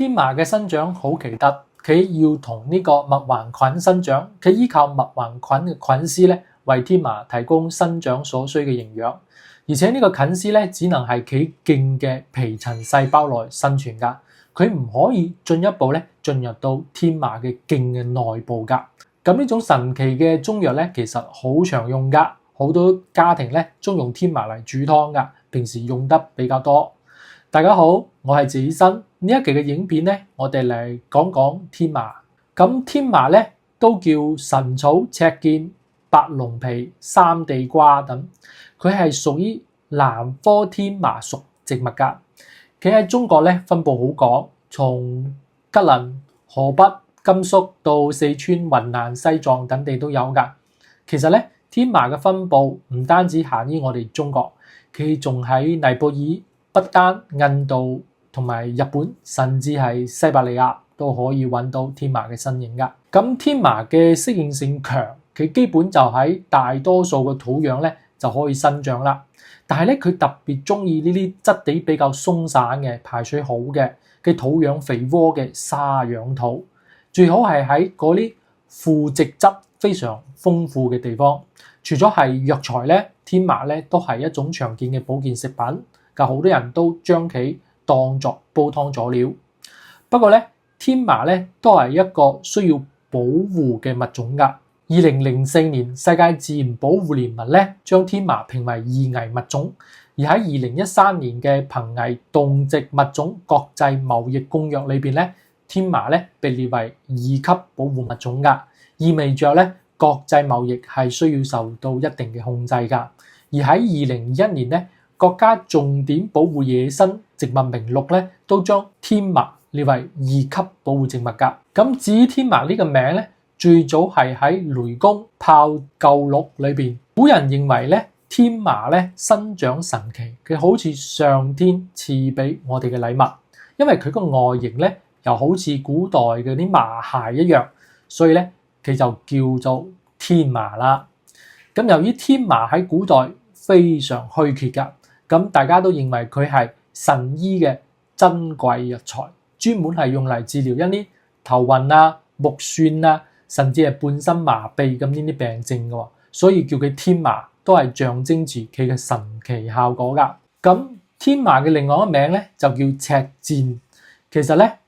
天麻嘅生長好奇特，佢要同呢個蜜環菌生長，佢依靠蜜環菌嘅菌絲咧，為天麻提供生長所需嘅營養。而且呢個菌絲咧，只能係佢莖嘅皮層細胞內生存㗎，佢唔可以進一步咧進入到天麻嘅莖嘅內部㗎。咁呢種神奇嘅中藥咧，其實好常用㗎，好多家庭咧中用天麻嚟煮湯㗎，平時用得比較多。大家好，我係謝醫生。呢一期嘅影片咧，我哋嚟講講天麻。咁天麻咧都叫神草、赤劍、白龍皮、三地瓜等，佢係屬於蘭科天麻屬植物㗎。佢喺中國咧分佈好廣，從吉林、河北、甘肅到四川、雲南、西藏等地都有㗎。其實咧，天麻嘅分佈唔單止限於我哋中國，佢仲喺尼泊爾、不丹、印度同埋日本，甚至係西伯利亞都可以揾到天麻嘅身影㗎。咁天麻嘅適應性強，佢基本就喺大多數嘅土壤咧就可以生長啦。但係咧，佢特別中意呢啲質地比較鬆散嘅、排水好嘅土壤肥沃嘅沙壤土，最好係喺嗰啲腐殖質非常豐富嘅地方。除咗係藥材咧，天麻咧都係一種常見嘅保健食品。好多人都將佢當作煲湯佐料。不過咧，天麻咧都係一個需要保護嘅物種㗎。2004年世界自然保護聯盟咧將天麻評為易危物種，而喺2013年嘅瀕危動植物種國際貿易公約裏邊咧，天麻咧被列為2級保護物種㗎，意味着咧國際貿易係需要受到一定嘅控制㗎。而喺2021年咧，國家重點保護野生植物名錄咧，都將天麻列為2級保護植物㗎。咁至於天麻呢個名咧，最早係喺雷公炮舊錄裏邊，古人認為咧天麻咧生長神奇，佢好似上天賜俾我哋嘅禮物，因為佢個外形咧又好似古代嘅啲麻鞋一樣，所以咧佢就叫做天麻啦。咁由於天麻喺古代非常虛缺㗎。咁大家都認為佢係神醫嘅珍貴藥材，專門係用嚟治療一啲頭暈啊、目眩啊，甚至係半身麻痹咁呢啲病症嘅，所以叫佢天麻都係象徵住佢嘅神奇效果㗎。咁天麻嘅另外一個名咧就叫赤箭。其實咧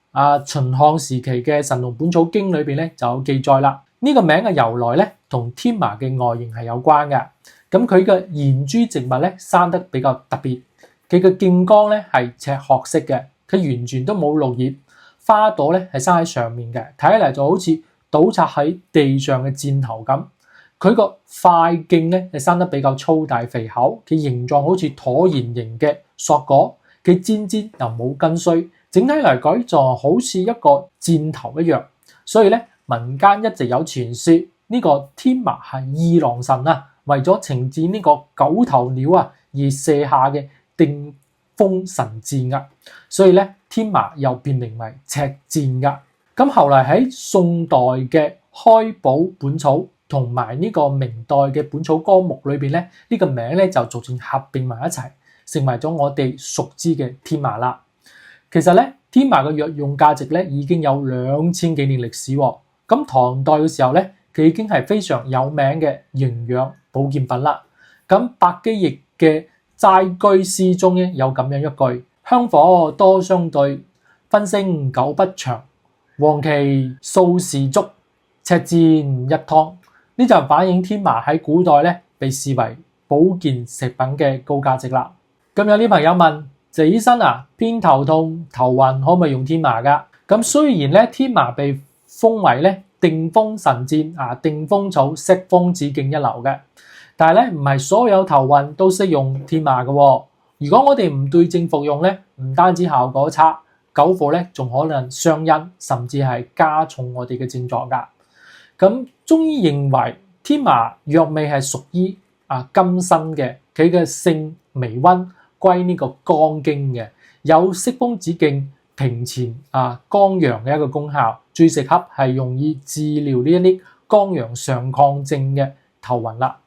秦漢時期嘅《神農本草經》裏邊咧就有記載啦。呢個名嘅由來咧同天麻嘅外形係有關嘅。咁佢嘅圓珠植物咧生得比較特別，佢嘅莖綱咧係赤褐色嘅，佢完全都冇綠葉，花朵咧係生喺上面嘅，睇起嚟就好似倒插喺地上嘅箭頭咁。佢個塊莖咧係生得比較粗大肥厚，佢形狀好似橢圓形嘅碩果，佢尖尖又冇根須，整體嚟講就好似一個箭頭一樣。所以咧民間一直有傳說呢個天麻係二郎神啊，為咗懲治呢個九頭鳥而射下嘅定風神箭啊，所以咧天麻又變名為赤箭噶。咁後來喺宋代嘅開寶本草同埋呢個明代嘅本草綱目裏邊咧，呢個名咧就逐漸合併埋一齊，成為咗我哋熟知嘅天麻啦。其實咧天麻嘅藥用價值咧已經有2000幾年歷史喎。咁唐代嘅時候咧，佢已經係非常有名嘅營養保健品啦。咁白居易嘅齋居詩中咧有咁樣一句：香火多相對，分聲久不長。黃芪數時足，赤箭一湯。呢就反映天麻喺古代咧被視為保健食品嘅高價值啦。咁有啲朋友問謝醫生啊，偏頭痛、頭暈可唔可以用天麻㗎？咁雖然咧天麻被封為咧定風神箭定風草息風止痙一流嘅，但係咧唔係所有頭暈都適用天麻嘅喎。如果我哋唔對症服用咧，唔單止效果差，久服咧仲可能傷陰，甚至係加重我哋嘅症狀㗎。咁中醫認為天麻藥味係屬於甘辛嘅，佢嘅性微溫，歸呢個肝經嘅，有息風止痙、平潛肝陽嘅一個功效，最適合係用於治療呢一啲肝陽上亢症嘅頭暈啦。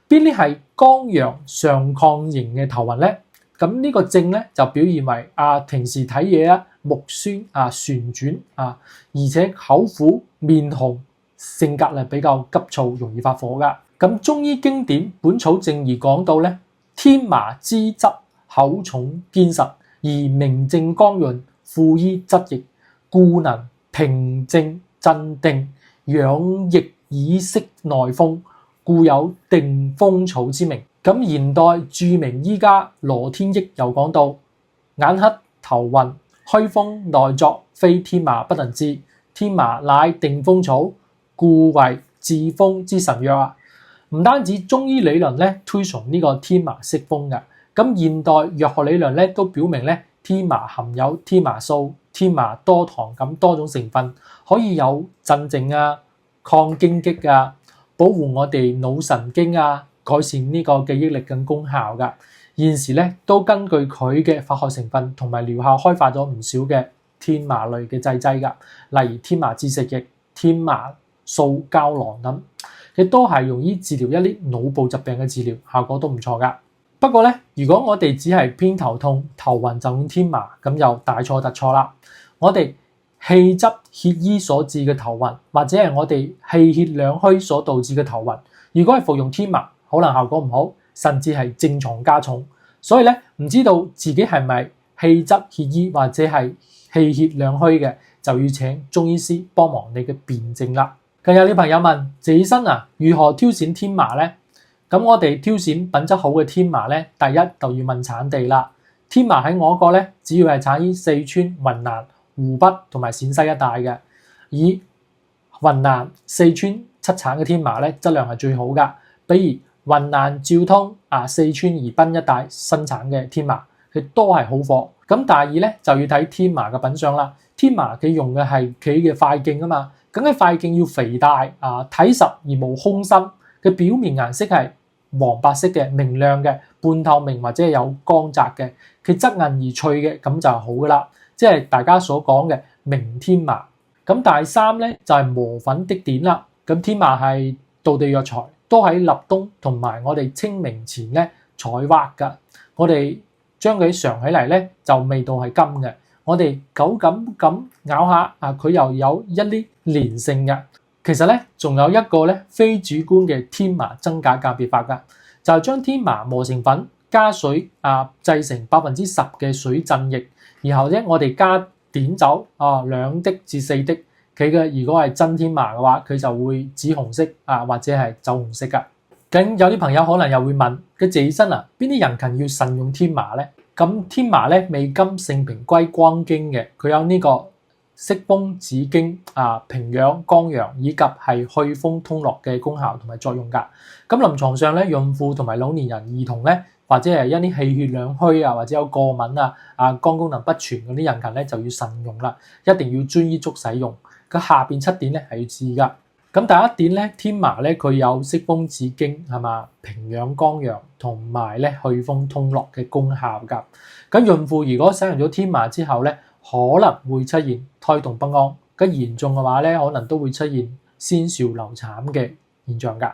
邊啲係肝陽上亢型嘅頭暈咧？咁呢個症咧就表現為平時睇嘢目酸旋轉而且口苦面紅，性格比較急躁，容易發火噶。咁中醫經典《本草正義》講到咧，天麻之質厚重堅實，而明正光潤，富於質液，故能平靜鎮定，養逆以息內風，故有定風草之名。咁現代著名醫家羅天益又講到，眼黑頭暈虛風內作，非天麻不能治，天麻乃定風草，故為治風之神藥啊！唔單止中醫理論咧推崇呢個天麻息風嘅，咁現代藥學理論咧都表明咧，天麻含有天麻素、天麻多糖咁多種成分，可以有鎮靜抗荊棘保護我哋腦神經改善呢個記憶力嘅功效噶。現時咧都根據佢嘅化學成分同埋療效開發咗唔少嘅天麻類嘅製劑噶，例如天麻自食液、天麻素膠囊等，亦都係用於治療一啲腦部疾病嘅治療，效果都唔錯噶。不過咧，如果我哋只係偏頭痛、頭暈就用天麻，咁又大錯特錯啦。我哋氣滯血瘀所致嘅頭暈，或者係我哋氣血兩虛所導致嘅頭暈，如果係服用天麻，可能效果唔好，甚至係症狀加重。所以咧，唔知道自己係咪氣滯血瘀或者係氣血兩虛嘅，就要請中醫師幫忙你嘅辨證啦。更有啲朋友問，謝醫生如何挑選天麻呢？咁我哋挑選品質好嘅天麻咧，第一就要問產地啦。天麻喺我國咧，主要係產於四川、雲南、湖北同埋陝西一帶嘅。以雲南、四川出產嘅天麻咧，質量係最好噶。比如雲南昭通四川宜賓一帶生產嘅天麻，佢都係好貨。咁第二咧就要睇天麻嘅品相啦。天麻佢用嘅係佢嘅塊莖嘛，咁嘅塊莖要肥大體實而無空心，佢表面顏色係黃白色嘅，明亮嘅，半透明或者係有光澤嘅，佢質韌而脆嘅，咁就係好噶啦，即係大家所講嘅明天麻。咁第三咧就係磨粉滴點啦。咁天麻係道地藥材，都喺立冬同埋我哋清明前咧採挖噶。我哋將佢嘗起嚟咧，就味道係甘嘅。我哋久感咁咬下佢又有一啲連性嘅。其實咧，仲有一個咧非主觀嘅天麻增鉀鑑別法噶，就係將天麻磨成粉，加水製成10%嘅水浸液，然後咧我哋加碘酒2滴至4滴，佢嘅如果係真天麻嘅話，佢就會紫紅色或者係酒紅色噶。咁有啲朋友可能又會問，嘅謝醫生邊啲人群要慎用天麻咧？咁天麻咧味甘性平歸光經嘅，佢有呢個息風止驚、平養肝陽以及係祛風通絡嘅功效同埋作用㗎。咁臨床上咧，孕婦同埋老年人、兒童咧，或者係一啲氣血兩虛或者有過敏肝功能不全嗰啲人群咧，就要慎用啦，一定要遵醫囑使用。佢下邊7點咧係要注意㗎。咁第一點咧，天麻咧佢有息風止驚係嘛，平養肝陽同埋咧祛風通絡嘅功效㗎。咁孕婦如果使用咗天麻之後咧，可能會出現胎動不安，咁嚴重嘅話咧，可能都會出現先兆流產嘅現象㗎。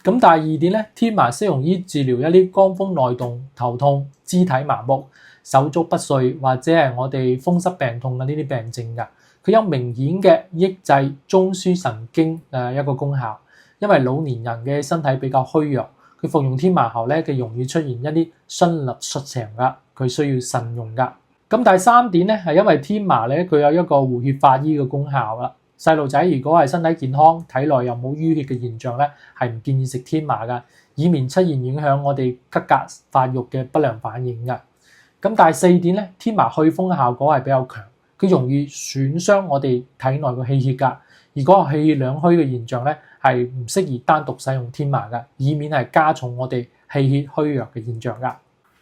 咁第二點咧，天麻適用於治療一啲肝風內動、頭痛、肢體麻木、手足不遂或者係我哋風濕病痛嘅呢啲病症㗎。佢有明顯嘅抑制中樞神經一個功效，因為老年人嘅身體比較虛弱，佢服用天麻後咧，佢容易出現一啲心律失常㗎，佢需要慎用㗎。咁第三點咧，係因為天麻咧，佢有一個活血化瘀嘅功效啦。細路仔如果係身體健康、體內又冇淤血嘅現象咧，係唔建議食天麻㗎，以免出現影響我哋骨骼發育嘅不良反應㗎。咁第四點咧，天麻祛風嘅效果係比較強，佢容易損傷我哋體內嘅氣血㗎。如果係氣血兩虛嘅現象咧，係唔適宜單獨使用天麻㗎，以免係加重我哋氣血虛弱嘅現象㗎。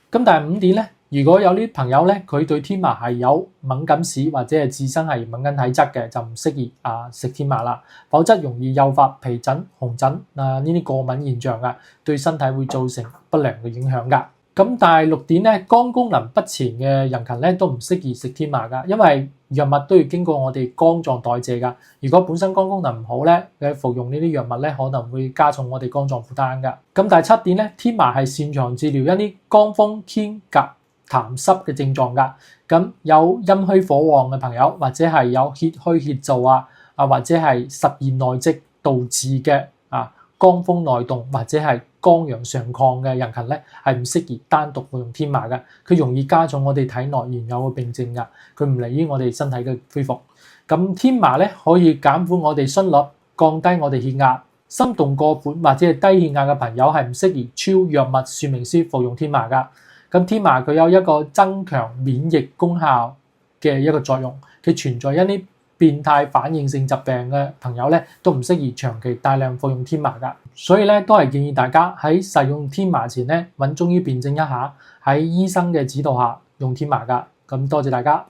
咁第五點咧，如果有啲朋友咧，佢對天麻係有敏感史或者係自身係敏感體質嘅，就唔適宜食天麻啦，否則容易誘發皮疹、紅疹呢啲過敏現象㗎，對身體會造成不良嘅影響㗎。咁第六點咧，肝功能不全嘅人群咧都唔適宜食天麻㗎，因為藥物都要經過我哋肝臟代謝㗎。如果本身肝功能唔好咧，佢服用呢啲藥物咧，可能會加重我哋肝臟負擔㗎。咁第七點咧，天麻係擅長治療一啲肝風、兼夾痰濕嘅症狀㗎。咁有陰虛火旺嘅朋友，或者係有血虛血燥或者係實現內積導致嘅肝風內動或者係肝陽上亢嘅人群咧，係唔適宜單獨服用天麻嘅，佢容易加重我哋體內原有嘅病症㗎，佢唔利於我哋身體嘅恢復。咁天麻咧可以減緩我哋心率，降低我哋血壓。心動過緩或者係低血壓嘅朋友係唔適宜超藥物說明書服用天麻㗎。咁天麻佢有一個增強免疫功效嘅一個作用，佢存在一啲變態反應性疾病嘅朋友咧，都唔適宜長期大量服用天麻㗎。所以咧都係建議大家喺使用天麻前咧揾中醫辨證一下，喺醫生嘅指導下用天麻㗎。咁多謝大家。